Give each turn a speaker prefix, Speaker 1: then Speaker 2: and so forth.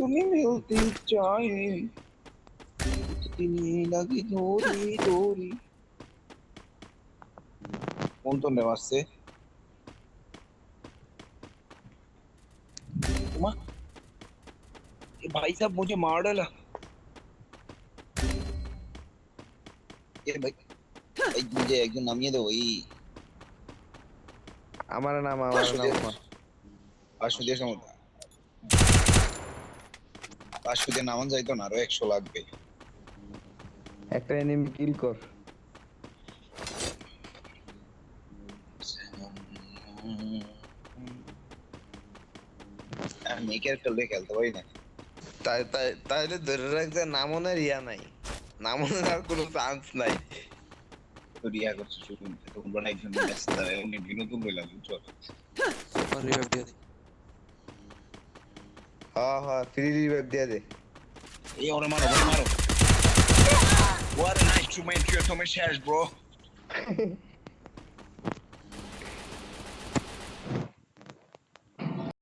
Speaker 1: তুমি মিলতে চাই তিনি লাগি ধরি ধরি কোন তো নেওয়া আসছে उमा ये भाई साहब मुझे मार डाला ये भाई भाई मुझे एकदम नामिए दो वही
Speaker 2: আমার নাম
Speaker 1: पाँच দিয়ে সমতা পাঁচ দিয়ে নামান যাইতো না আরো 100 লাগবে
Speaker 2: একটা এনিমি কিল কর
Speaker 1: আমি ক্যারেক্টার লে খেলতে পারি না
Speaker 2: তাহলে ধরে রাখতে নামনের ইয়া নাই নামনের আর কোনো চান্স নাই
Speaker 1: তো রিয়া করছে শুরু তো তোমরা একজন ম্যাচ দাও এমনি বিনোদন হইলাম চল
Speaker 3: সুপার রিভাইভ দিয়ে দিই
Speaker 2: হ্যাঁ হ্যাঁ ফ্রি রিভাইভ দিয়ে দে
Speaker 1: এই ওরে মারো What a nice to meet you, Tommy Shares, bro.